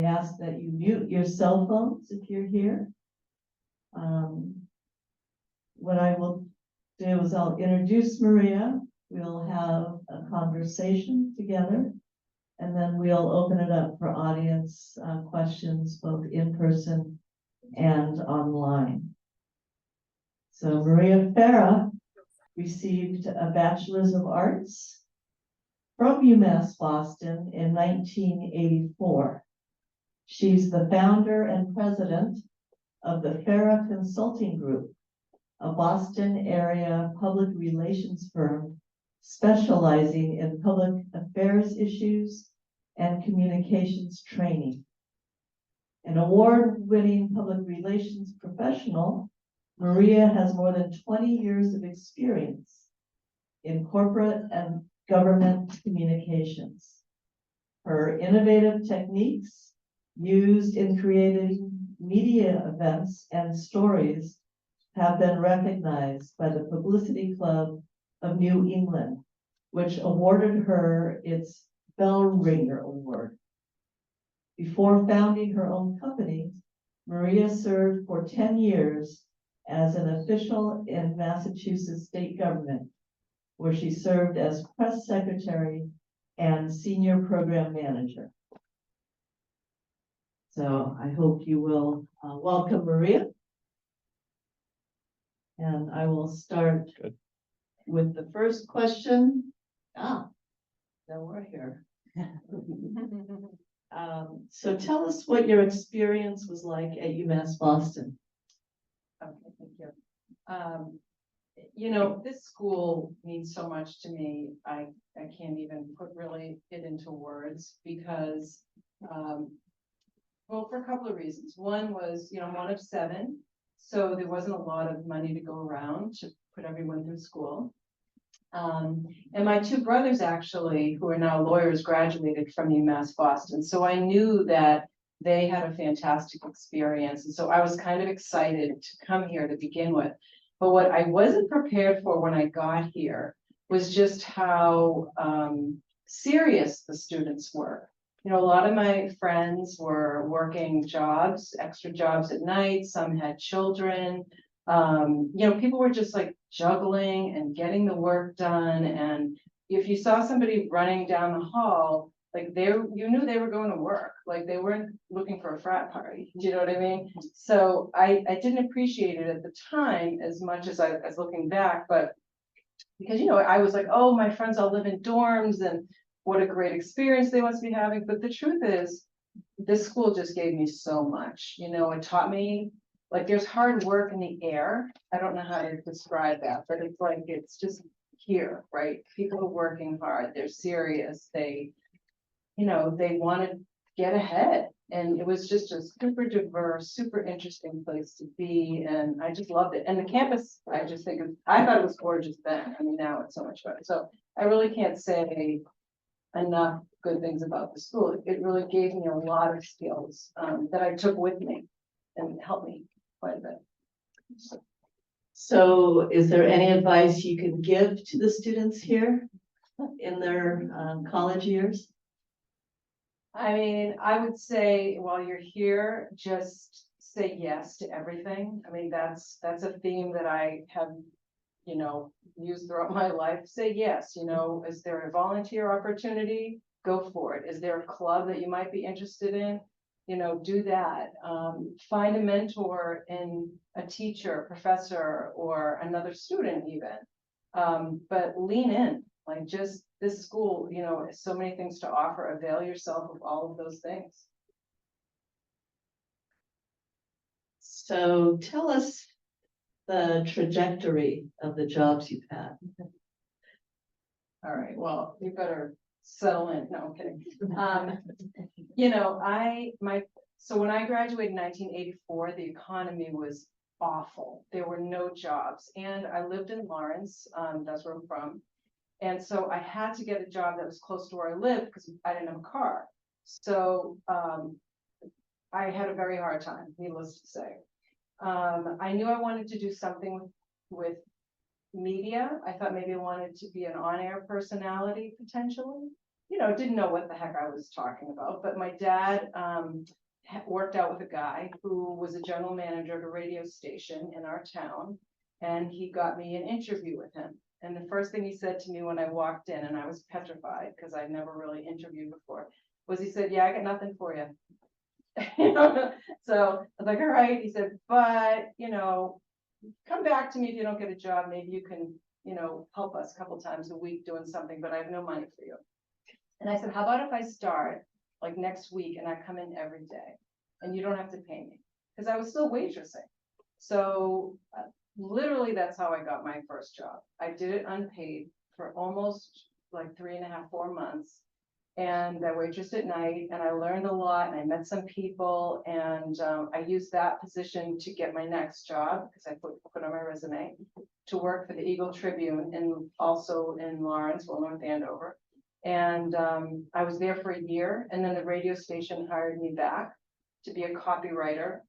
ask that you mute your cell phones if you're here. What I will do is I'll introduce Maria. We'll have a conversation together, and then we'll open it up for audience questions, both in person and online. So Maria Farrah received a Bachelor's of Arts from UMass Boston in 1984. She's the founder and president of the Farrah Consulting Group, a Boston area public relations firm specializing in public affairs issues and communications training. An award-winning public relations professional, Maria has more than 20 years of experience in corporate and government communications. Her innovative techniques used in creating media events and stories have been recognized by the Publicity Club of New England, which awarded her its Bell Ringer Award. Before founding her own company, Maria served for 10 years as an official in Massachusetts state government, where she served as press secretary and senior program manager. So I hope you will welcome Maria. And I will start with the first question. Now we're here. So tell us what your experience was like at UMass Boston. Okay, thank you. You know, this school means so much to me. I can't even put really it into words because, well, for a couple of reasons. One was, you know, I'm one of 7, so there wasn't a lot of money to go around to put everyone through school. And my 2 brothers, actually, who are now lawyers, graduated from UMass Boston. So I knew that they had a fantastic experience. And so I was kind of excited to come here to begin with. But what I wasn't prepared for when I got here was just how serious the students were. You know, a lot of my friends were working jobs, extra jobs at night. Some had children. You know, people were just like juggling and getting the work done. And if you saw somebody running down the hall, like you knew they were going to work. Like they weren't looking for a frat party. Do you know what I mean? So I didn't appreciate it at the time as much as looking back, but because, you know, I was like, oh, my friends all live in dorms and what a great experience they must be having. But the truth is, this school just gave me so much. You know, it taught me, like, there's hard work in the air. I don't know how to describe that, but it's like, it's just here, right? People are working hard. They're serious. They, you know, they want to get ahead. And it was just a super diverse, super interesting place to be. And I just loved it. And the campus, I just think, I thought it was gorgeous then. I mean, now it's so much better. So I really can't say enough good things about the school. It really gave me a lot of skills that I took with me and helped me quite a bit. So is there any advice you can give to the students here in their college years? I mean, I would say while you're here, just say yes to everything. I mean, that's a theme that I have, you know, used throughout my life. Say yes. You know, is there a volunteer opportunity? Go for it. Is there a club that you might be interested in? You know, do that. Find a mentor in a teacher, professor, or another student even. But lean in. Like, just this school, you know, has so many things to offer. Avail yourself of all of those things. So tell us the trajectory of the jobs you've had. All right, well, you better settle in. No, I'm kidding. You know, so when I graduated in 1984, the economy was awful. There were no jobs. And I lived in Lawrence, that's where I'm from. And so I had to get a job that was close to where I lived because I didn't have a car. So I had a very hard time, needless to say. I knew I wanted to do something with media. I thought maybe I wanted to be an on-air personality potentially. didn't know what the heck I was talking about, but my dad, worked out with a guy who was a general manager at a radio station in our town. And he got me an interview with him. And the first thing he said to me when I walked in, and I was petrified because I'd never really interviewed before, was he said, "Yeah, I got nothing for you." So I was like, "All right." He said, "But, come back to me if you don't get a job. Maybe you can, help us a couple times a week doing something, but I have no money for you." And I said, "How about if I start like next week and I come in every day and you don't have to pay me?" Because I was still waitressing. So literally that's how I got my first job. I did it unpaid for almost like 3.5, 4 months. And I waitressed at night and I learned a lot and I met some people and I used that position to get my next job because I put on my resume to work for the Eagle Tribune and also in Lawrenceville, North Andover. And I was there for a year and then the radio station hired me back to be a copywriter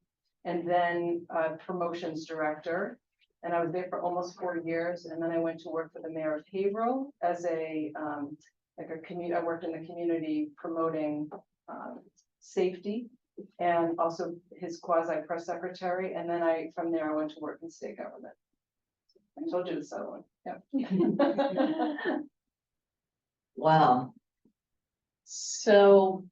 and then a promotions director. And I was there for almost 4 years. And then I went to work for the mayor of Haverhill as I worked in the community promoting safety and also his quasi press secretary. And then from there, I went to work in state government. I told you this other one. Yeah. Wow. So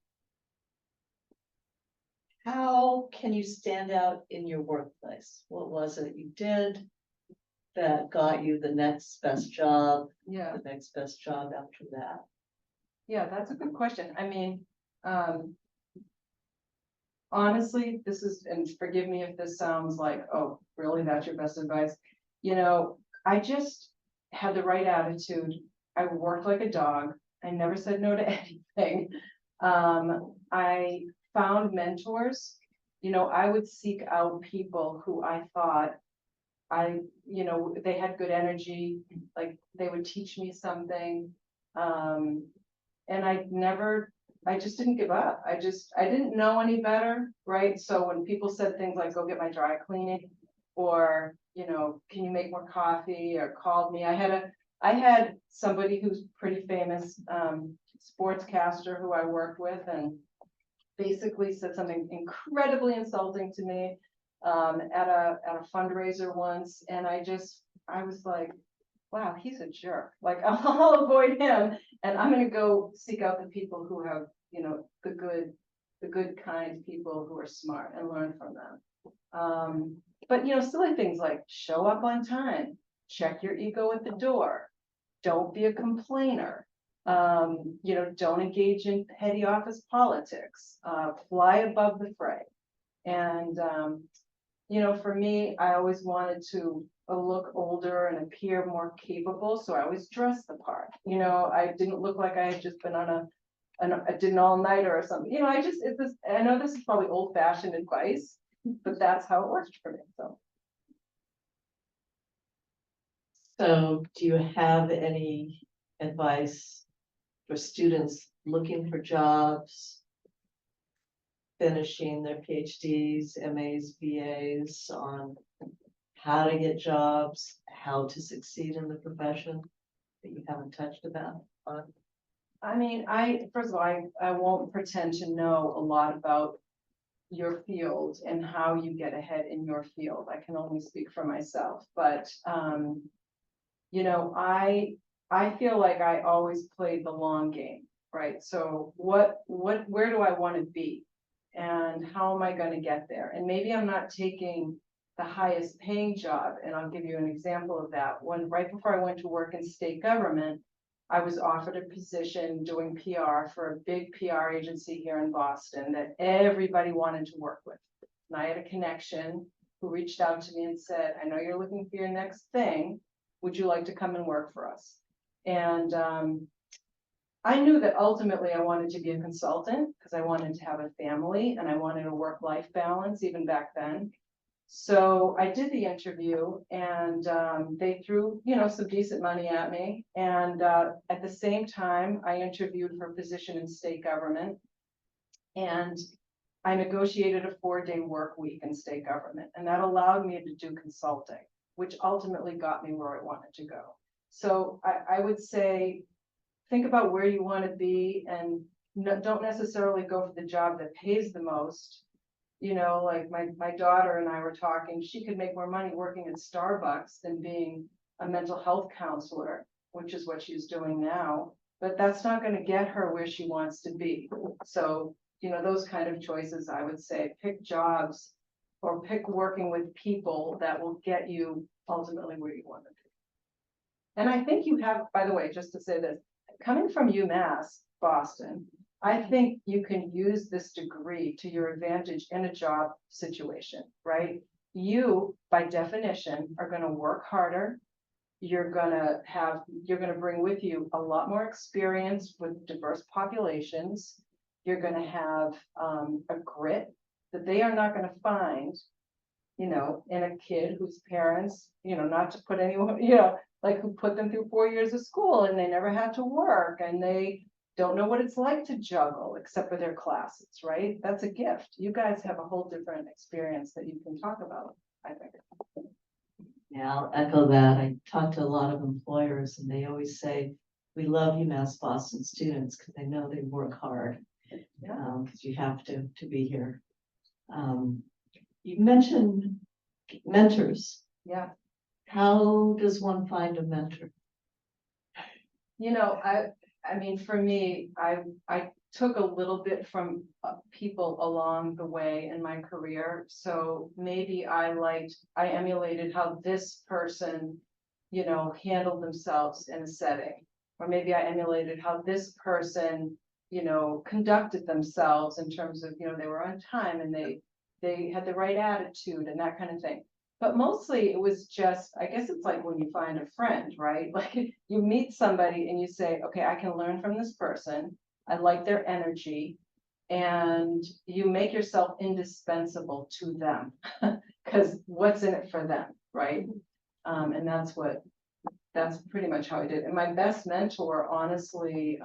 how can you stand out in your workplace? What was it you did that got you the next best job, Yeah. the next best job after that? Yeah, that's a good question. I mean, honestly, and forgive me if this sounds like, oh, really, that's your best advice. I just had the right attitude. I worked like a dog. I never said no to anything. I found mentors. I would seek out people who I thought they had good energy, like they would teach me something. And I just didn't give up. I didn't know any better, right? So when people said things like, "Go get my dry cleaning," or, "Can you make more coffee?" or called me, I had somebody who's pretty famous, sportscaster who I worked with and basically said something incredibly insulting to me, at a fundraiser once. And I was like, wow, he's a jerk. Like, I'll avoid him and I'm going to go seek out the people who have, the good kind people who are smart and learn from them. But, silly things like show up on time, check your ego at the door, don't be a complainer, don't engage in petty office politics, fly above the fray. And, for me, I always wanted to look older and appear more capable. So I always dressed the part. I didn't look like I had just been I did an all-nighter or something. I know this is probably old-fashioned advice, but that's how it worked for me. So do you have any advice for students looking for jobs, finishing their PhDs, MAs, BAs, on how to get jobs, how to succeed in the profession that you haven't touched on? I mean, first of all, I won't pretend to know a lot about your field and how you get ahead in your field. I can only speak for myself, but I feel like I always played the long game, right? So where do I want to be? And how am I going to get there? And maybe I'm not taking the highest paying job. And I'll give you an example of that. Right before I went to work in state government, I was offered a position doing PR for a big PR agency here in Boston that everybody wanted to work with. And I had a connection who reached out to me and said, "I know you're looking for your next thing. Would you like to come and work for us?" And I knew that ultimately I wanted to be a consultant because I wanted to have a family and I wanted a work-life balance even back then. So I did the interview and they threw, some decent money at me. And at the same time, I interviewed for a position in state government and I negotiated a 4-day work week in state government. And that allowed me to do consulting, which ultimately got me where I wanted to go. So I would say think about where you want to be and don't necessarily go for the job that pays the most. You know, like my daughter and I were talking, she could make more money working at Starbucks than being a mental health counselor, which is what she's doing now. But that's not going to get her where she wants to be. So, you know, those kind of choices, I would say, pick jobs or pick working with people that will get you ultimately where you want to be. And I think you have, by the way, just to say this, coming from UMass, Boston, I think you can use this degree to your advantage in a job situation, right? You, by definition, are going to work harder. You're going to bring with you a lot more experience with diverse populations. You're going to have a grit that they are not going to find, you know, in a kid whose parents, you know, not to put anyone, you know, like who put them through 4 years of school and they never had to work and they don't know what it's like to juggle except for their classes, right? That's a gift. You guys have a whole different experience that you can talk about, I think. Yeah, I'll echo that. I talk to a lot of employers and they always say, we love UMass Boston students because they know they work hard. Yeah. Because you have to be here. You mentioned mentors. Yeah. How does one find a mentor? You know, I mean, for me, I took a little bit from people along the way in my career. So maybe I emulated how this person, you know, handled themselves in a setting. Or maybe I emulated how this person, you know, conducted themselves in terms of, you know, they were on time and they had the right attitude and that kind of thing. But mostly it was just, I guess it's like when you find a friend, right? Like you meet somebody and you say, okay, I can learn from this person. I like their energy. And you make yourself indispensable to them because what's in it for them, right? And that's pretty much how I did. And my best mentor, honestly,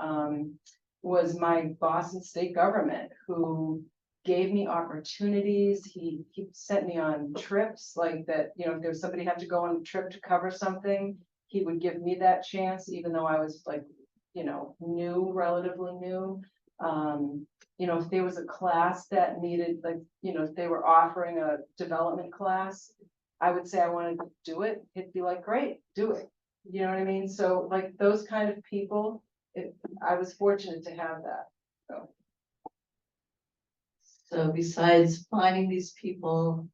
was my boss in state government who gave me opportunities. He sent me on trips like that, you know, if there was somebody had to go on a trip to cover something, he would give me that chance, even though I was like, you know, relatively new. You know, if there was a class that needed, like, you know, if they were offering a development class, I would say I wanted to do it. He'd be like, great, do it. You know what I mean? So like those kind of people, I was fortunate to have that. So besides finding these people,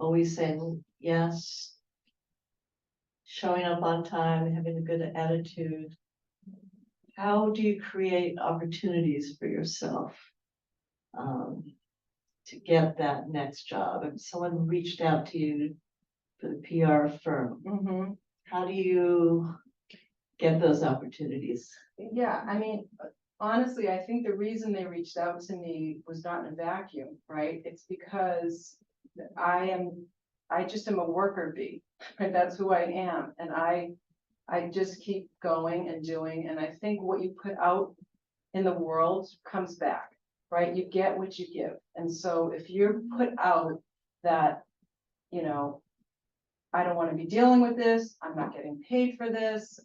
always saying yes, showing up on time, having a good attitude, how do you create opportunities for yourself to get that next job? If someone reached out to you for the PR firm, how do you get those opportunities? Yeah, I mean, honestly, I think the reason they reached out to me was not in a vacuum, right? It's because I just am a worker bee, right? That's who I am. And I just keep going and doing. And I think what you put out in the world comes back, right? You get what you give. And so if you're put out that, you know, I don't want to be dealing with this, I'm not getting paid for this,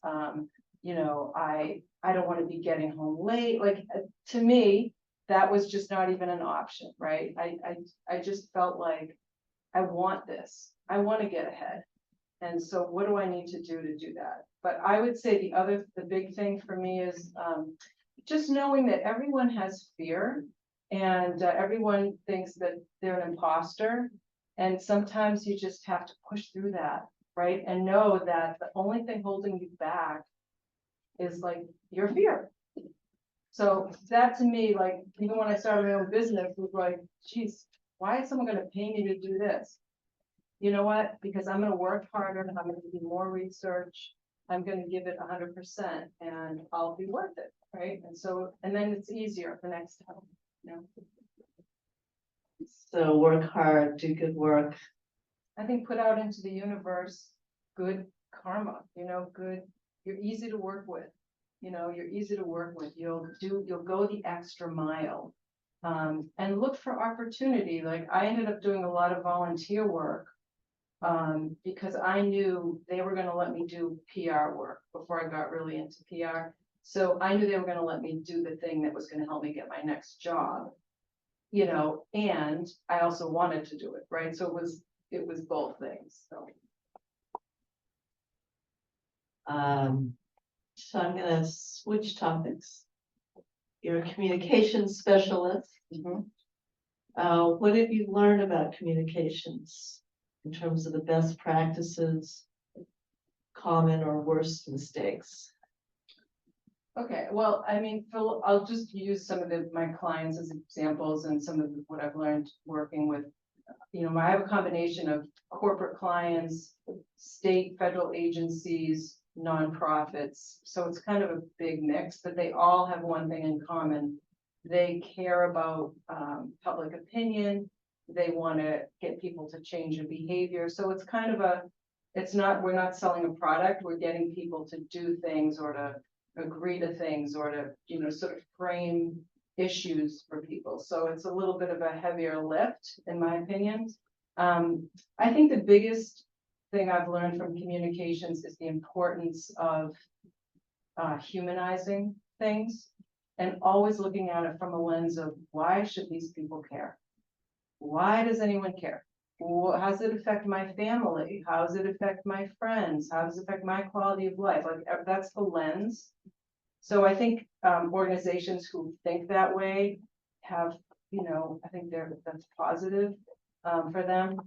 you know, I don't want to be getting home late. Like to me, that was just not even an option, right? I just felt like I want this. I want to get ahead. And so what do I need to do that? But I would say the big thing for me is just knowing that everyone has fear and everyone thinks that they're an imposter. And sometimes you just have to push through that, right? And know that the only thing holding you back is like your fear. So that to me, like, even when I started my own business, was like, geez, why is someone going to pay me to do this? You know what? Because I'm going to work harder, I'm going to do more research, I'm going to give it 100% and I'll be worth it, right? And so, and then it's easier the next time, you know? So work hard, do good work. I think put out into the universe good karma, you know, you're easy to work with, you know, you're easy to work with. You'll go the extra mile, and look for opportunity. Like I ended up doing a lot of volunteer work, because I knew they were going to let me do PR work before I got really into PR. So I knew they were gonna let me do the thing that was gonna help me get my next job. You know, and I also wanted to do it, right? So it was both things, so. So I'm gonna switch topics. You're a communications specialist. Mhm. What have you learned about communications in terms of the best practices, common or worst mistakes? Okay, well, I mean, I'll just use some of my clients as examples and some of what I've learned working with, you know, I have a combination of corporate clients, state, federal agencies, nonprofits. So it's kind of a big mix, but they all have one thing in common. They care about public opinion. They want to get people to change their behavior. So it's kind of we're not selling a product, we're getting people to do things or to agree to things or to, you know, sort of frame issues for people. So it's a little bit of a heavier lift, in my opinion. I think the biggest thing I've learned from communications is the importance of humanizing things and always looking at it from a lens of why should these people care? Why does anyone care? How does it affect my family? How does it affect my friends? How does it affect my quality of life? Like that's the lens. So I think organizations who think that way have, you know, I think that's positive for them.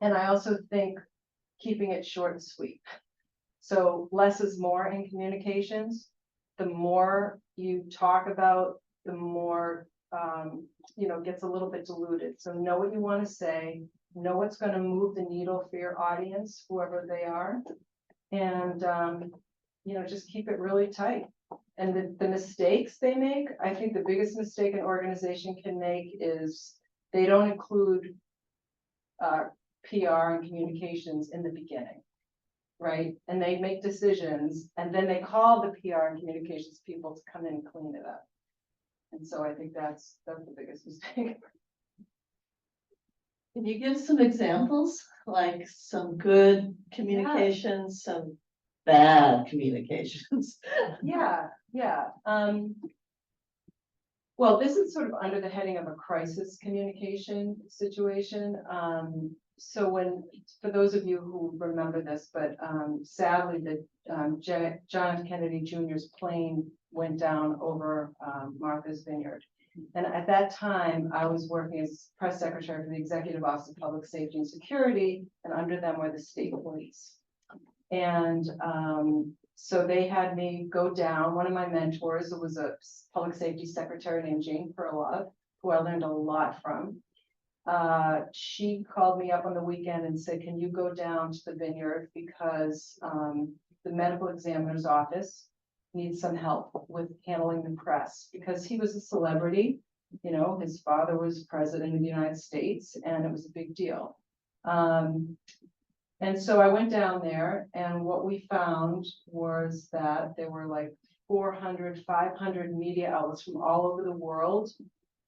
And I also think keeping it short and sweet. So less is more in communications. The more you talk about, the more, you know, gets a little bit diluted. So know what you want to say, know what's going to move the needle for your audience, whoever they are. And, you know, just keep it really tight. And the mistakes they make, I think the biggest mistake an organization can make is they don't include PR and communications in the beginning, right? And they make decisions and then they call the PR and communications people to come in and clean it up. And so I think that's the biggest mistake. Can you give some examples, like some good communications, some bad communications? Yeah. Well, this is sort of under the heading of a crisis communication situation. So for those of you who remember this, but sadly, John F. Kennedy Jr.'s plane went down over Martha's Vineyard. And at that time, I was working as press secretary for the Executive Office of Public Safety and Security, and under them were the state police. And so they had me go down. One of my mentors was a public safety secretary named Jane Perlov, who I learned a lot from. She called me up on the weekend and said, can you go down to the vineyard because the medical examiner's office needs some help with handling the press, because he was a celebrity. You know, his father was president of the United States and it was a big deal. And so I went down there and what we found was that there were like 400, 500 media outlets from all over the world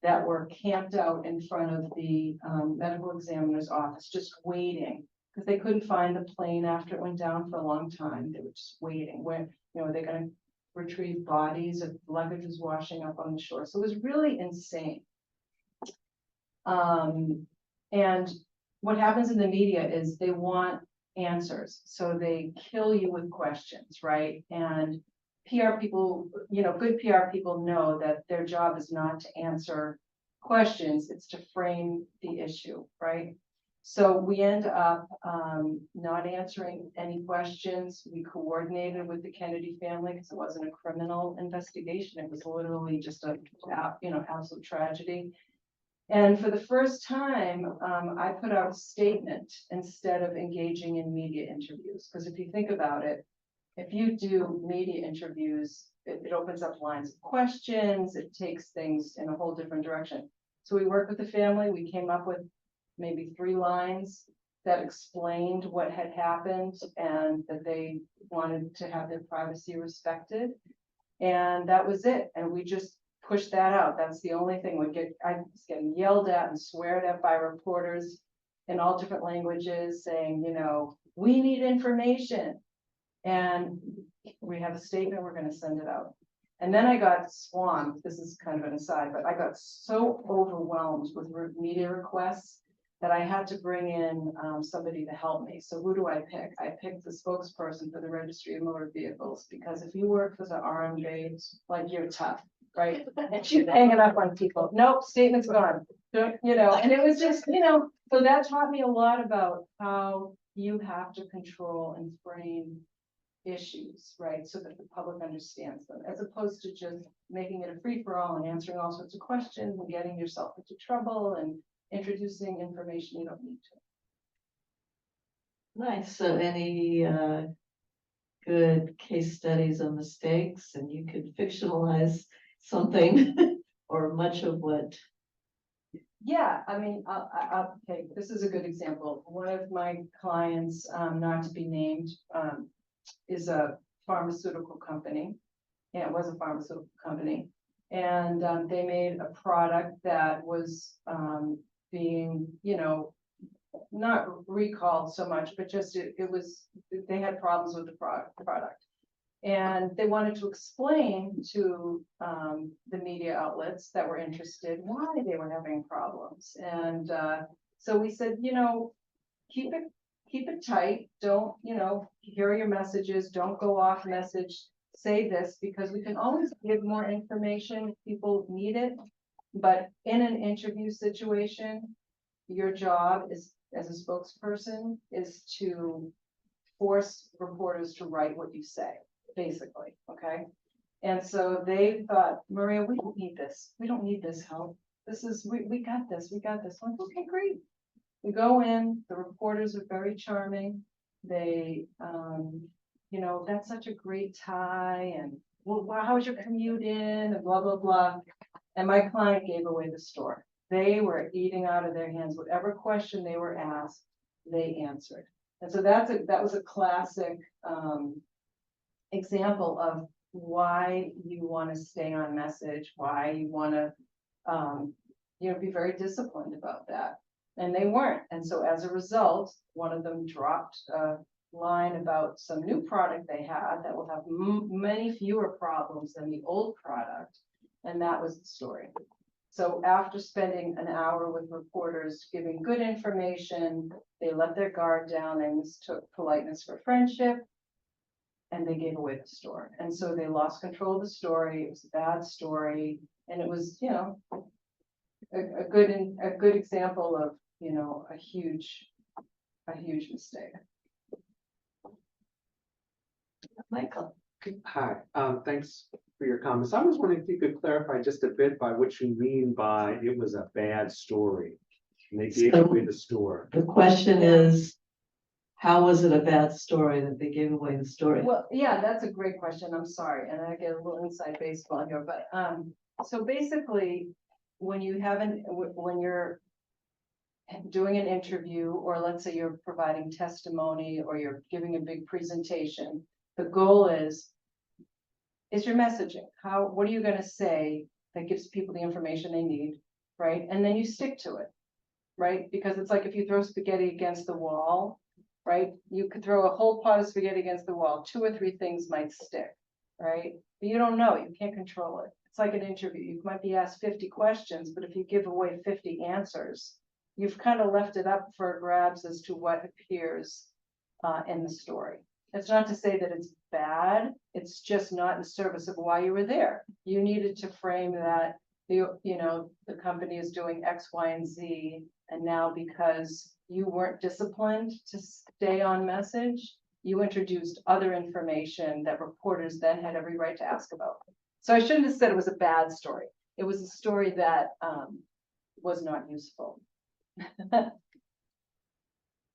that were camped out in front of the medical examiner's office, just waiting, because they couldn't find the plane after it went down for a long time. They were just waiting. When, you know, are they going to retrieve bodies if luggage was washing up on the shore? So it was really insane. And what happens in the media is they want answers. So they kill you with questions, right? And PR people, you know, good PR people know that their job is not to answer questions, it's to frame the issue, right? So we end up not answering any questions. We coordinated with the Kennedy family because it wasn't a criminal investigation. It was literally just a, you know, absolute tragedy. And for the first time, I put out a statement instead of engaging in media interviews. Because if you think about it, if you do media interviews, it opens up lines of questions, it takes things in a whole different direction. So we worked with the family, we came up with maybe 3 lines that explained what had happened and that they wanted to have their privacy respected. And that was it. And we just push that out. That's the only thing. I was getting yelled at and sweared at by reporters in all different languages saying, you know, we need information. And we have a statement, we're gonna send it out. And then I got swamped, this is kind of an aside, but I got so overwhelmed with media requests that I had to bring in somebody to help me. So who do I pick? I picked the spokesperson for the Registry of Motor Vehicles, because if you work for the RMV, like, you're tough, right? And she's hanging up on people. Nope, statement's gone. You know, and it was just, you know, so that taught me a lot about how you have to control and frame issues, right? So that the public understands them, as opposed to just making it a free-for-all and answering all sorts of questions and getting yourself into trouble and introducing information you don't need to. Nice. So any good case studies on mistakes, and you could fictionalize something or much of what. Yeah, I mean, I'll okay, this is a good example. One of my clients, not to be named, is a pharmaceutical company. Yeah, it was a pharmaceutical company. And they made a product that was being, you know, not recalled so much, but just it was, they had problems with the product. And they wanted to explain to the media outlets that were interested why they were having problems. And so we said, you know, keep it tight. Don't, you know, hear your messages. Don't go off message. Say this, because we can always give more information if people need it. But in an interview situation, your job is, as a spokesperson, is to force reporters to write what you say, basically, okay? And so they thought, Maria, we don't need this. We don't need this help. This is, we got this, we got this. I'm like, okay, great. We go in, the reporters are very charming. They, you know, that's such a great tie, and well, wow, how was your commute in, and blah, blah, blah. And my client gave away the store. They were eating out of their hands. Whatever question they were asked, they answered. And so that was a classic example of why you want to stay on message, why you want to, you know, be very disciplined about that. And they weren't. And so as a result, one of them dropped a line about some new product they had that will have many fewer problems than the old product. And that was the story. So after spending an hour with reporters giving good information, they let their guard down, they mistook politeness for friendship, and they gave away the store. And so they lost control of the story. It was a bad story. And it was, you know, a good example of, you know, a huge mistake. Michael. Hi, thanks for your comments. I was wondering if you could clarify just a bit by what you mean by it was a bad story. And they gave away the store. The question is, how was it a bad story that they gave away the story? Well, yeah, that's a great question. I'm sorry. And I get a little inside baseball here, but so basically when you're doing an interview, or let's say you're providing testimony or you're giving a big presentation, the goal is your messaging. What are you going to say that gives people the information they need, right? And then you stick to it, right? Because it's like if you throw spaghetti against the wall, right? You could throw a whole pot of spaghetti against the wall. 2 or 3 things might stick, right? But you don't know, you can't control it. It's like an interview. You might be asked 50 questions, but if you give away 50 answers, you've kind of left it up for grabs as to what appears in the story. It's not to say that it's bad. It's just not in service of why you were there. You needed to frame that the company is doing X, Y, and Z, and now because you weren't disciplined to stay on message, you introduced other information that reporters then had every right to ask about. So I shouldn't have said it was a bad story. It was a story that was not useful.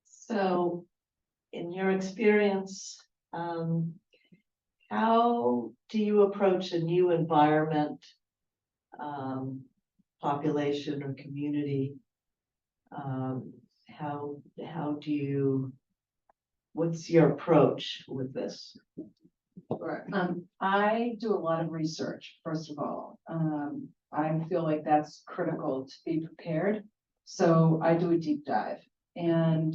So, in your experience, how do you approach a new environment, population or community? What's your approach with this? Sure. I do a lot of research, first of all. I feel like that's critical to be prepared. So I do a deep dive. And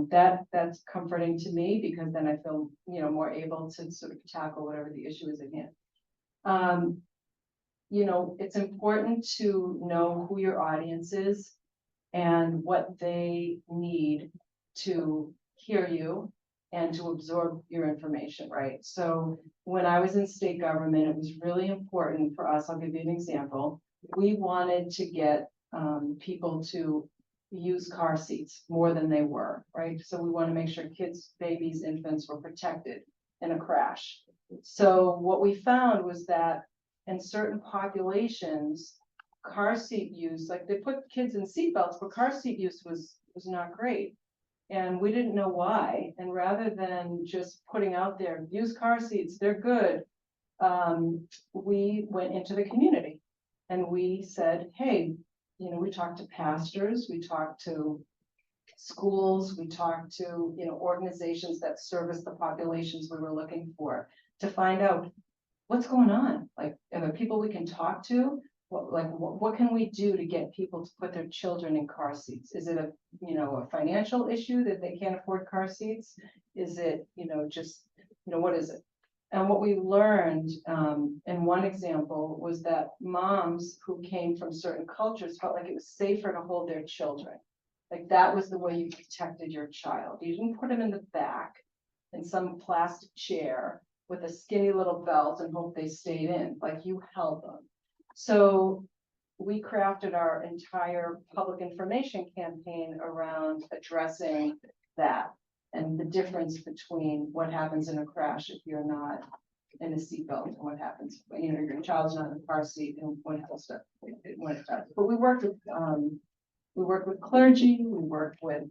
that's comforting to me because then I feel, more able to sort of tackle whatever the issue is at hand. It's important to know who your audience is and what they need to hear you and to absorb your information, right? So when I was in state government, it was really important for us. I'll give you an example. We wanted to get people to use car seats more than they were, right? So we want to make sure kids, babies, infants were protected in a crash. So what we found was that in certain populations, car seat use, like they put kids in seatbelts, but car seat use was not great. And we didn't know why. And rather than just putting out there, use car seats, they're good. We went into the community and we said, hey, we talked to pastors, we talked to schools, we talked to, organizations that service the populations we were looking for to find out what's going on. Like, are there people we can talk to? What can we do to get people to put their children in car seats? Is it a financial issue that they can't afford car seats? Is it, what is it? And what we learned in one example was that moms who came from certain cultures felt like it was safer to hold their children. Like that was the way you protected your child. You didn't put them in the back in some plastic chair with a skinny little belt and hope they stayed in, like you held them. So we crafted our entire public information campaign around addressing that and the difference between what happens in a crash if you're not in a seatbelt and what happens, your child's not in the car seat and what else when it does. But we worked with clergy, we worked with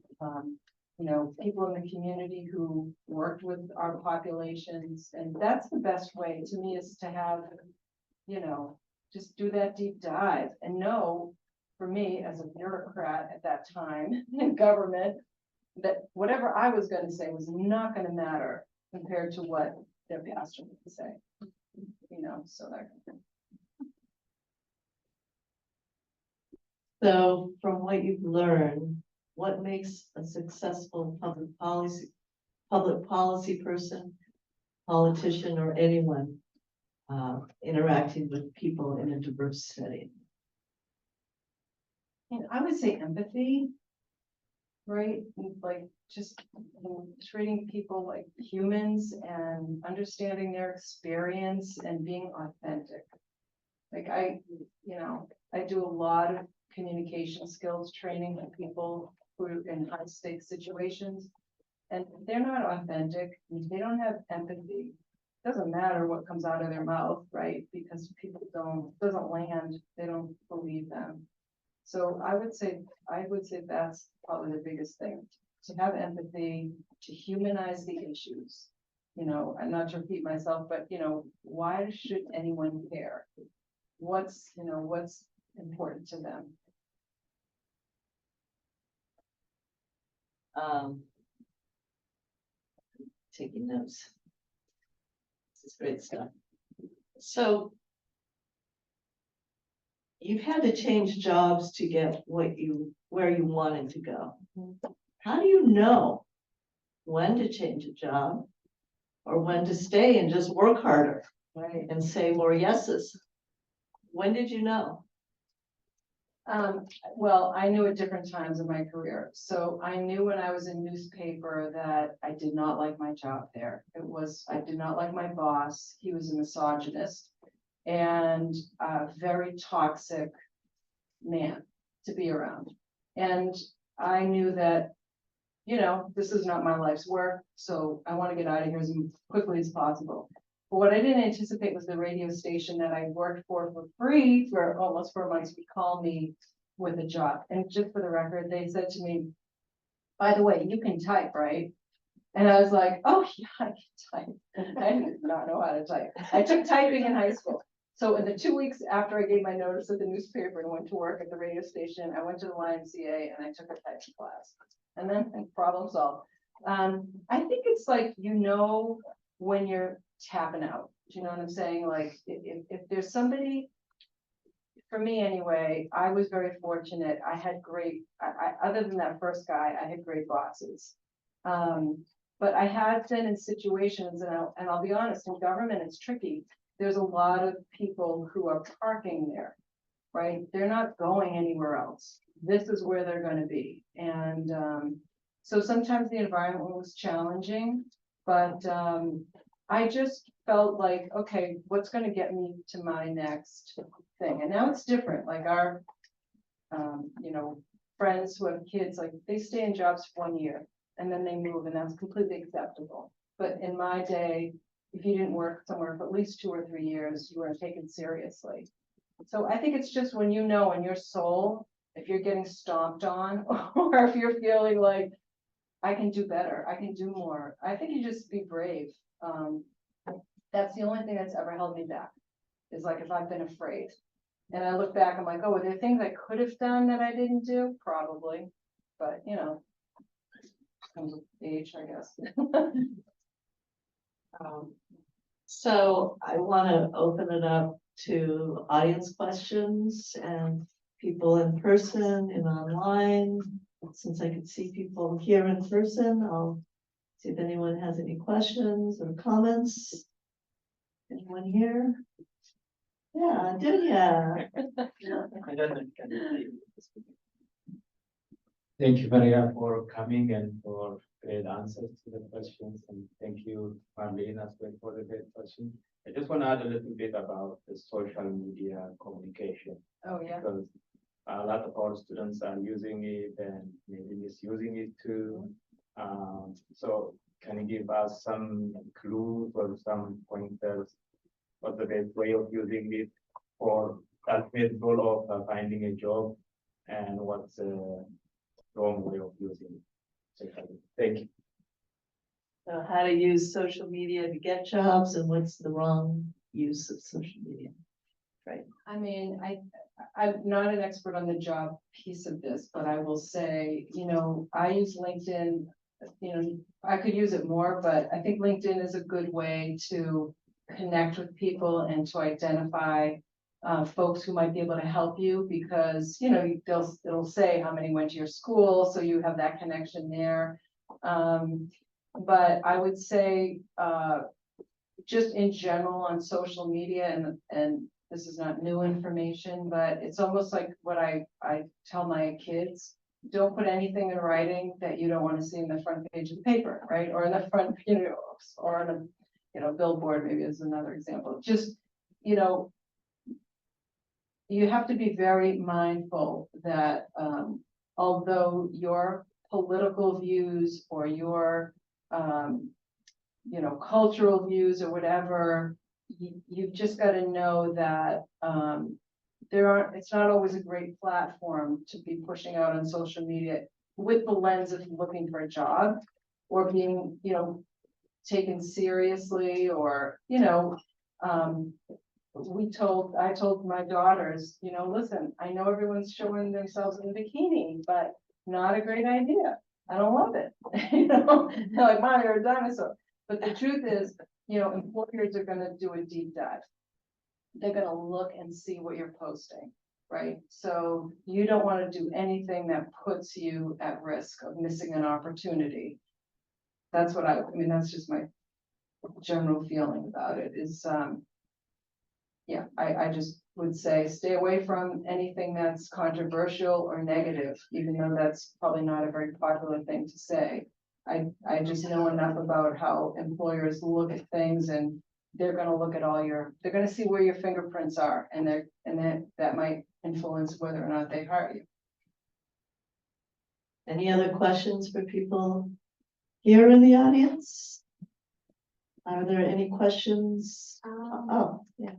people in the community who worked with our populations, and that's the best way to me is to have, just do that deep dive and know, for me as a bureaucrat at that time in government, that whatever I was going to say was not going to matter compared to what their pastor would say, so that. So from what you've learned, what makes a successful public policy person, politician, or anyone interacting with people in a diverse setting? And I would say empathy, right? Like just treating people like humans and understanding their experience and being authentic. Like I do a lot of communication skills training for people who are in high stakes situations, and they're not authentic. They don't have empathy. Doesn't matter what comes out of their mouth, right? Because people doesn't land, they don't believe them. So I would say that's probably the biggest thing, to have empathy, to humanize the issues. And not to repeat myself, but why should anyone care? What's important to them? Taking notes. This is great stuff. So you've had to change jobs to get where you wanted to go. How do you know when to change a job or when to stay and just work harder, right, and say more yeses? When did you know? Well, I knew at different times in my career. So I knew when I was in newspaper that I did not like my job there. I did not like my boss. He was a misogynist and a very toxic man to be around. And I knew that, this is not my life's work. So I want to get out of here as quickly as possible. But what I didn't anticipate was the radio station that I worked for free for almost 4 months would call me with a job. And just for the record, they said to me, by the way, you can type, right? And I was like, oh yeah, I can type. I did not know how to type. I took typing in high school. So in the 2 weeks after I gave my notice at the newspaper and went to work at the radio station, I went to the YMCA and I took a typing class. And then problem solved. I think it's like, when you're tapping out. Do you know what I'm saying? Like if there's somebody, for me anyway, I was very fortunate. I had great, other than that first guy, I had great bosses. But I have been in situations, and I'll be honest, in government, it's tricky. There's a lot of people who are parking there, right? They're not going anywhere else. This is where they're gonna be. And, so sometimes the environment was challenging, but, I just felt like, okay, what's gonna get me to my next thing? And now it's different, like our, you know, friends who have kids, like they stay in jobs for 1 year and then they move, and that's completely acceptable. But in my day, if you didn't work somewhere for at least 2 or 3 years, you weren't taken seriously. So I think it's just when you know in your soul, if you're getting stomped on, or if you're feeling like, I can do better, I can do more, I think you just be brave. That's the only thing that's ever held me back, is like if I've been afraid. And I look back, I'm like, oh, were there things I could have done that I didn't do? Probably, but you know, comes with age, I guess. So I want to open it up to audience questions and people in person and online. Since I could see people here in person, I'll see if anyone has any questions or comments. Anyone here? Yeah, Dunya. Thank you, Farrah, for coming and for great answers to the questions. And thank you, Marlene, as well, for the great question. I just want to add a little bit about the social media communication, Oh, yeah. because a lot of our students are using it and maybe misusing it too. So can you give us some clues or some pointers what the best way of using it for ultimate goal of finding a job, and what's the wrong way of using it? Thank you. So how to use social media to get jobs and what's the wrong use of social media? I mean, I'm not an expert on the job piece of this, but I will say, you know, I use LinkedIn, you know, I could use it more, but I think LinkedIn is a good way to connect with people and to identify folks who might be able to help you, because, you know, it'll say how many went to your school, so you have that connection there. But I would say, just in general on social media, and this is not new information, but it's almost like what I tell my kids: don't put anything in writing that you don't want to see in the front page of the paper, right? Or in the front, you know, or on a, you know, billboard, maybe is another example. Just, you know, you have to be very mindful that, although your political views or your, you know, cultural views or whatever, you've just got to know that it's not always a great platform to be pushing out on social media with the lens of looking for a job or being, you know, taken seriously, or, you know, I told my daughters, you know, listen, I know everyone's showing themselves in a bikini, but not a great idea. I don't love it. You know, they're like, Mom, you're a dinosaur. But the truth is, you know, employers are going to do a deep dive. They're going to look and see what you're posting, right? So you don't want to do anything that puts you at risk of missing an opportunity. That's what I mean, that's just my general feeling about it is, yeah, I just would say stay away from anything that's controversial or negative, even though that's probably not a very popular thing to say. I just know enough about how employers look at things, and they're going to look at they're going to see where your fingerprints are, and that might influence whether or not they hire you. Any other questions for people here in the audience? Are there any questions? Oh, yeah.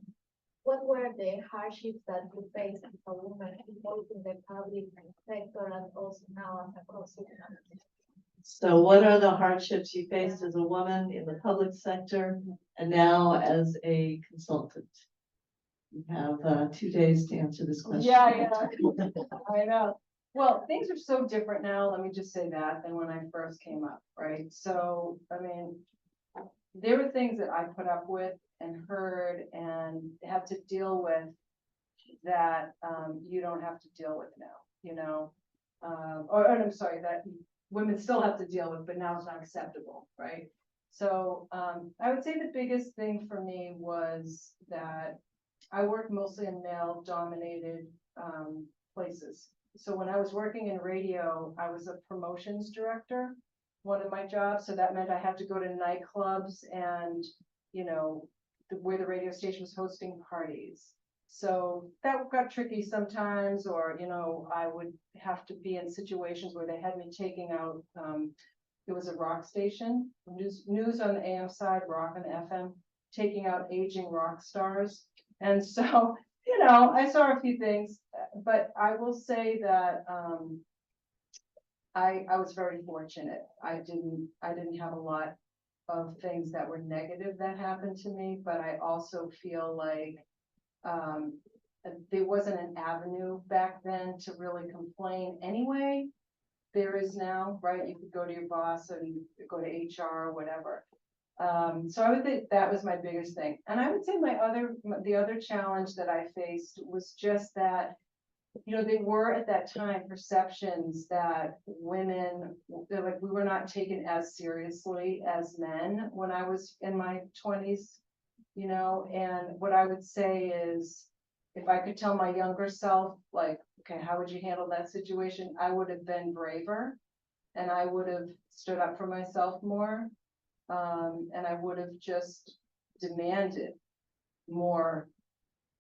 What were the hardships that you faced as a woman, both in the public sector and also now as a consultant? So what are the hardships you faced as a woman in the public sector and now as a consultant? You have 2 days to answer this question. Yeah, I know. Well, things are so different now, let me just say that, than when I first came up, right? So, I mean, there were things that I put up with and heard and had to deal with that, you don't have to deal with now, you know? Or I'm sorry, that women still have to deal with, but now it's not acceptable, right? So, I would say the biggest thing for me was that I worked mostly in male-dominated, places. So when I was working in radio, I was a promotions director, one of my jobs, so that meant I had to go to nightclubs and, you know, where the radio station was hosting parties. So that got tricky sometimes, or, you know, I would have to be in situations where they had me taking out, it was a rock station, news on the AM side, rock on the FM, taking out aging rock stars. And so, you know, I saw a few things, but I will say that, I was very fortunate. I didn't have a lot of things that were negative that happened to me, but I also feel like, there wasn't an avenue back then to really complain anyway. There is now, right? You could go to your boss and go to HR or whatever. So I would think that was my biggest thing. And I would say the other challenge that I faced was just that, you know, they were at that time perceptions that women, they're like, we were not taken as seriously as men when I was in my 20s, you know, and what I would say is, if I could tell my younger self, like, okay, how would you handle that situation? I would have been braver, and I would have stood up for myself more. And I would have just demanded more,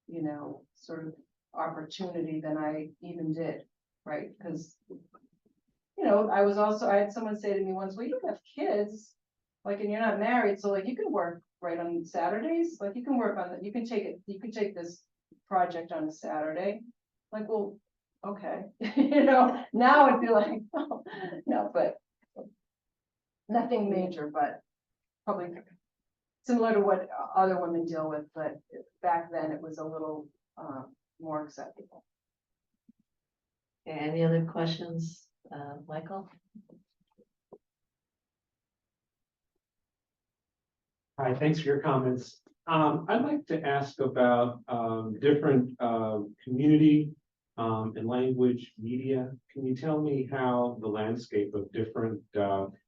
you know, sort of opportunity than I even did, right? Because, you know, I had someone say to me once, well, you don't have kids, like, and you're not married, so like, you can work right on Saturdays, like, you can work on you can take this project on a Saturday. Like, well, okay, you know, now I'd be like, oh, no, but nothing major, but probably similar to what other women deal with, but back then it was a little, more acceptable. Okay, any other questions, Michael? Hi, thanks for your comments. I'd like to ask about different community and language media. Can you tell me how the landscape of different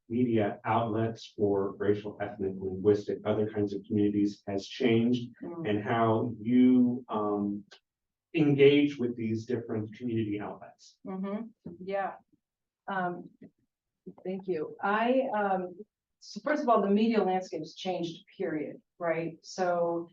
media outlets for racial, ethnic, linguistic, other kinds of communities has changed, and how you engage with these different community outlets? Yeah. Thank you. So first of all, the media landscape has changed, period, right? So,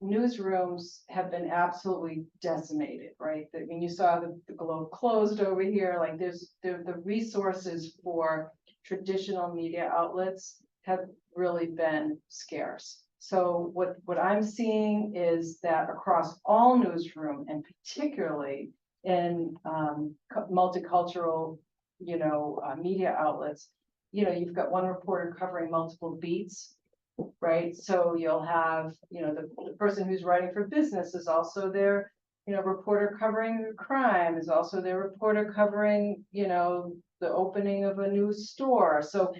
newsrooms have been absolutely decimated, right? I mean, you saw the Globe closed over here, like the resources for traditional media outlets have really been scarce. So what I'm seeing is that across all newsroom, and particularly in multicultural, you know, media outlets, you know, you've got one reporter covering multiple beats, right? So you'll have, you know, the person who's writing for business is also their, you know, reporter covering crime, is also their reporter covering, you know, the opening of a new store. So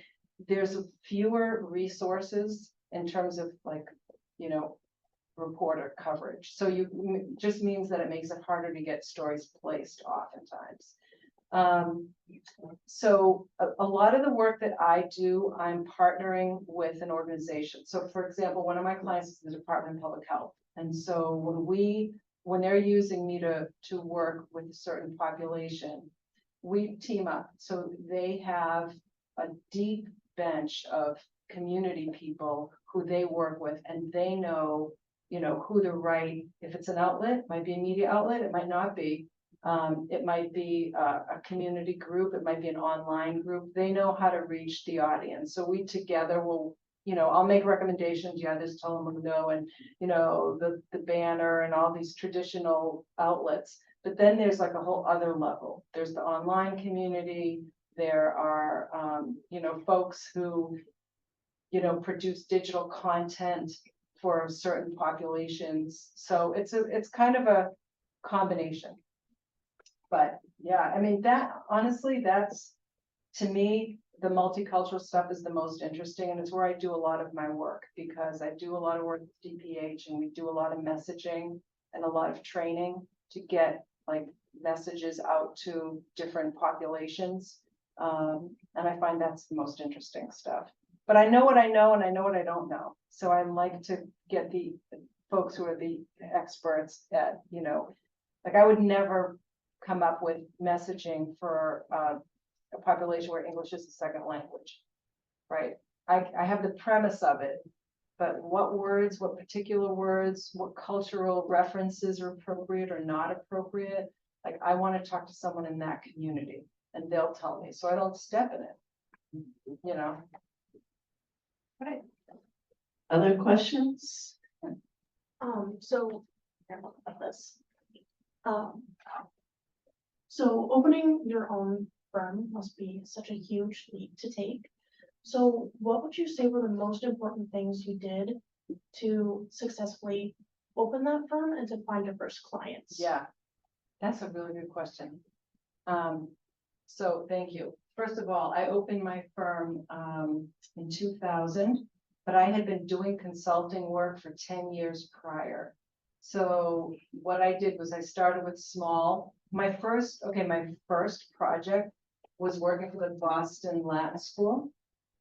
there's fewer resources in terms of, like, you know, reporter coverage. So just means that it makes it harder to get stories placed oftentimes. So a lot of the work that I do, I'm partnering with an organization. So for example, one of my clients is the Department of Public Health. And so when they're using me to work with a certain population, we team up. So they have a deep bench of community people who they work with, and they know, you know, who to write. If it's an outlet, it might be a media outlet, it might not be. It might be a community group, it might be an online group. They know how to reach the audience. So we together will, you know, I'll make recommendations. Yeah, just tell them where to go, and, you know, the banner and all these traditional outlets. But then there's like a whole other level. There's the online community. There are, you know, folks who, you know, produce digital content for certain populations. So it's kind of a combination. But yeah, I mean, that honestly, that's, to me, the multicultural stuff is the most interesting, and it's where I do a lot of my work, because I do a lot of work with DPH, and we do a lot of messaging and a lot of training to get like messages out to different populations. And I find that's the most interesting stuff. But I know what I know and I know what I don't know. So I like to get the folks who are the experts at, you know, like I would never come up with messaging for a population where English is a second language, right? I have the premise of it, but what words, what particular words, what cultural references are appropriate or not appropriate? Like I want to talk to someone in that community and they'll tell me, so I don't step in it, you know? Right. Other questions? So, about this. So opening your own firm must be such a huge leap to take. So what would you say were the most important things you did to successfully open that firm and to find your first clients? Yeah, that's a really good question. So thank you. First of all, I opened my firm in 2000, but I had been doing consulting work for 10 years prior. So what I did was I started with small. My first project was working for the Boston Latin School.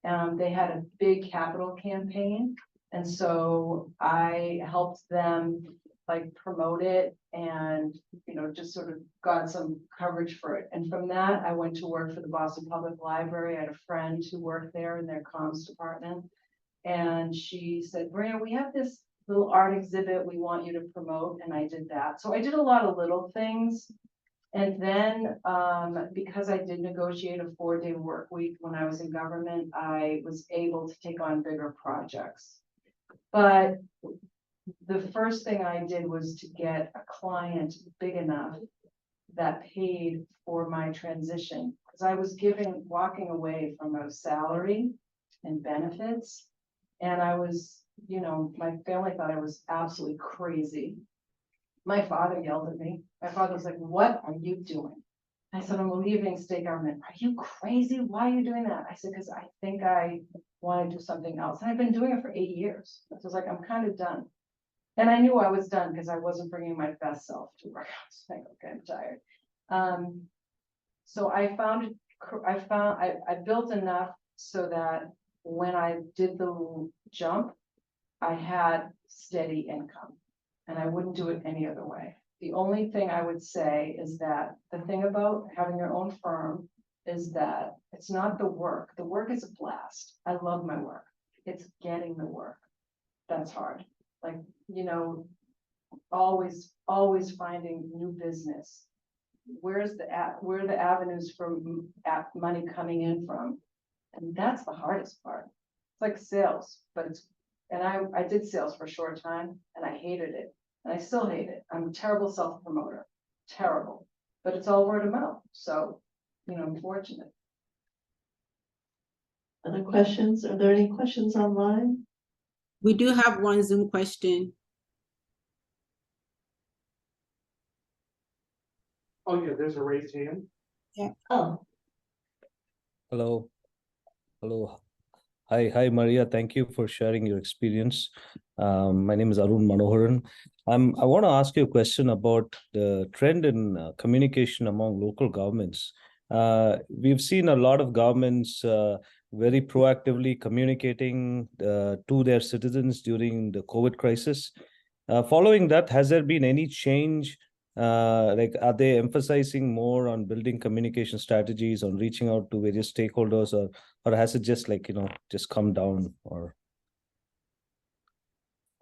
They had a big capital campaign. And so I helped them like promote it and, you know, just sort of got some coverage for it. And from that, I went to work for the Boston Public Library. I had a friend who worked there in their comms department. And she said, Maria, we have this little art exhibit we want you to promote. And I did that. So I did a lot of little things. And then because I did negotiate a 4-day work week when I was in government, I was able to take on bigger projects. But the first thing I did was to get a client big enough that paid for my transition. Because I was walking away from a salary and benefits. And I was, you know, my family thought I was absolutely crazy. My father yelled at me. My father was like, what are you doing? I said, I'm leaving state government. Are you crazy? Why are you doing that? I said, because I think I want to do something else. And I've been doing it for 8 years. So I was like, I'm kind of done. And I knew I was done because I wasn't bringing my best self to work. I was like, okay, I'm tired. So I built enough so that when I did the jump, I had steady income and I wouldn't do it any other way. The only thing I would say is that the thing about having your own firm is that it's not the work. The work is a blast. I love my work. It's getting the work. That's hard. Like, you know, always finding new business. Where are the avenues for money coming in from? And that's the hardest part. It's like sales, but I did sales for a short time and I hated it. And I still hate it. I'm a terrible self-promoter, terrible, but it's all word of mouth. So, you know, I'm fortunate. Other questions? Are there any questions online? We do have one Zoom question. Oh, yeah, there's a raised hand. Oh, Hello. Hello. Hi, Maria. Thank you for sharing your experience. My name is Arun Manoharan. I want to ask you a question about the trend in communication among local governments. We've seen a lot of governments very proactively communicating to their citizens during the COVID crisis. Following that, has there been any change? Like, are they emphasizing more on building communication strategies, on reaching out to various stakeholders, or has it just like, just come down? Or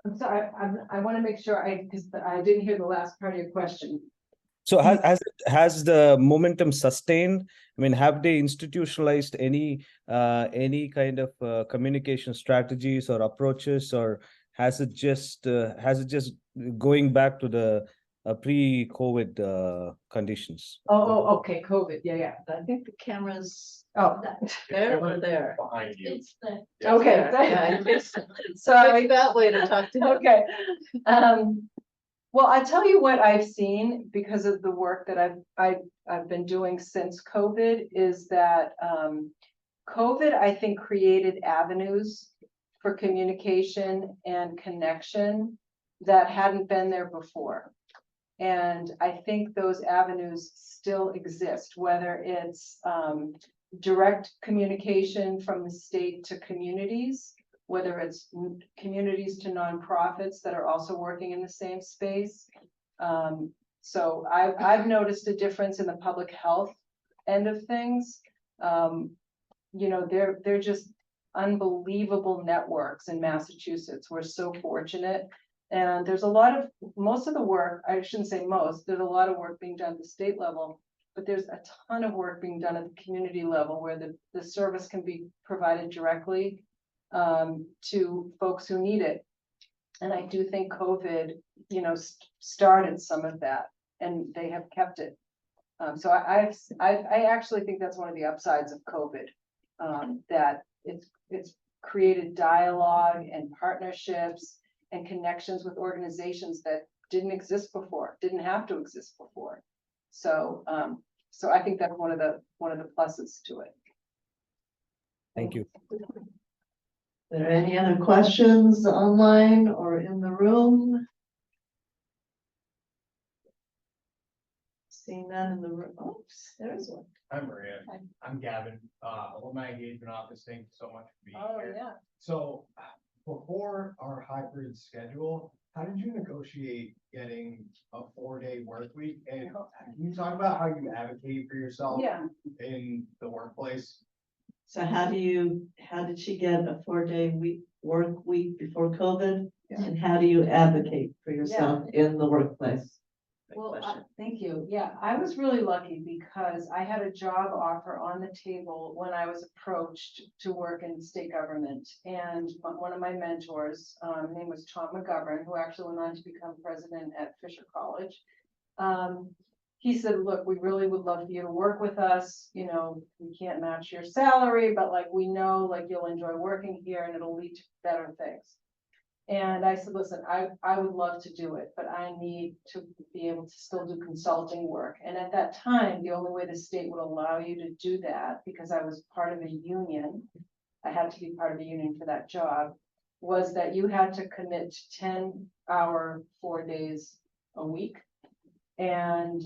I'm sorry, I want to make sure because I didn't hear the last part of your question. so has the momentum sustained? I mean, have they institutionalized any kind of communication strategies or approaches, or has it just going back to the pre-COVID conditions? Oh, okay, COVID, yeah. I think the camera's Oh, there or there. Behind you. It's the, okay. Yeah, it's Sorry. that way to talk to him. Okay. Well, I tell you what I've seen because of the work that I've been doing since COVID is that COVID, I think, created avenues for communication and connection that hadn't been there before. And I think those avenues still exist, whether it's direct communication from the state to communities, whether it's communities to nonprofits that are also working in the same space. So I've noticed a difference in the public health end of things. You know, they're just unbelievable networks in Massachusetts. We're so fortunate. And there's a lot of, most of the work, I shouldn't say most, there's a lot of work being done at the state level, but there's a ton of work being done at the community level where the service can be provided directly to folks who need it. And I do think COVID, you know, started some of that, and they have kept it. So I actually think that's one of the upsides of COVID, that it's created dialogue and partnerships and connections with organizations that didn't exist before, didn't have to exist before. So so I think that's one of the pluses to it. Thank you. Are there any other questions online or in the room? Seeing none in the room. Oops, there's one. Hi, Maria. Hi. I'm Gavin, alumni engagement office. Thank you so much for being Oh, here. yeah. So before our hybrid schedule, how did you negotiate getting a 4-day work week? And can you talk about how you advocate for yourself Yeah. in the workplace? So how did she get a 4-day work week before COVID? Yeah. And how do you advocate for yourself in the workplace? Good Well, question. thank you. Yeah, I was really lucky because I had a job offer on the table when I was approached to work in state government. And one of my mentors, name was Tom McGovern, who actually went on to become president at Fisher College. He said, look, we really would love for you to work with us. You know, we can't match your salary, but like, we know like you'll enjoy working here and it'll lead to better things. And I said, listen, I would love to do it, but I need to be able to still do consulting work. And at that time, the only way the state would allow you to do that, because I was part of a union, I had to be part of a union for that job, was that you had to commit to 10-hour 4 days a week. And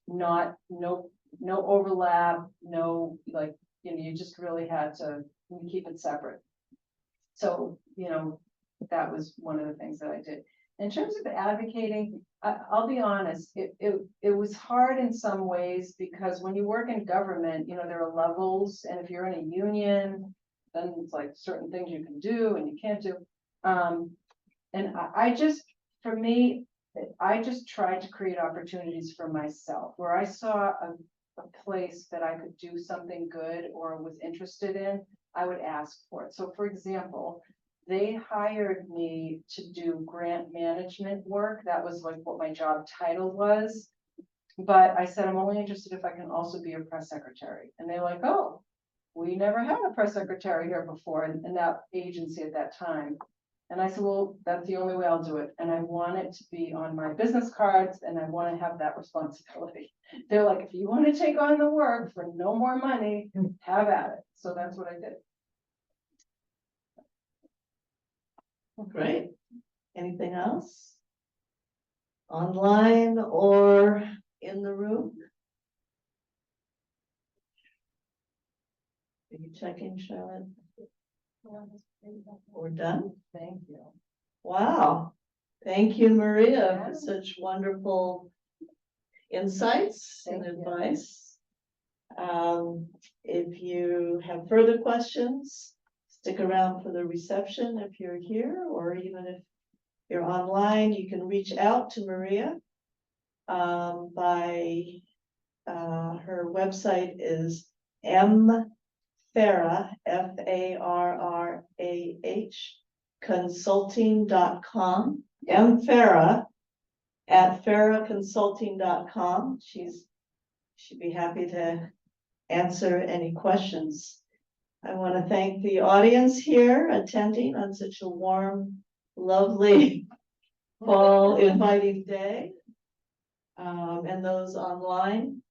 no overlap, no, like, you know, you just really had to keep it separate. So, you know, that was one of the things that I did. In terms of advocating, I'll be honest, it was hard in some ways because when you work in government, you know, there are levels, and if you're in a union, then it's like certain things you can do and you can't do. And I just, for me, I just tried to create opportunities for myself where I saw a place that I could do something good or was interested in, I would ask for it. So for example, they hired me to do grant management work. That was like what my job title was. But I said, I'm only interested if I can also be a press secretary. And they're like, oh, we never had a press secretary here before in that agency at that time. And I said, well, that's the only way I'll do it. And I want it to be on my business cards and I want to have that responsibility. They're like, if you want to take on the work for no more money, have at it. So that's what I did. Great. Anything else? Online or in the room? Are you checking, Charlotte? We're done? Thank you. Wow. Thank you, Maria, Yeah. for such wonderful insights and Thank you. advice. If you have further questions, stick around for the reception if you're here, or even if you're online, you can reach out to Maria by her website is Farrah, Farrah, consulting.com. Farrah at farrahconsulting.com. She'd be happy to answer any questions. I want to thank the audience here attending on such a warm, lovely fall inviting day. And those online.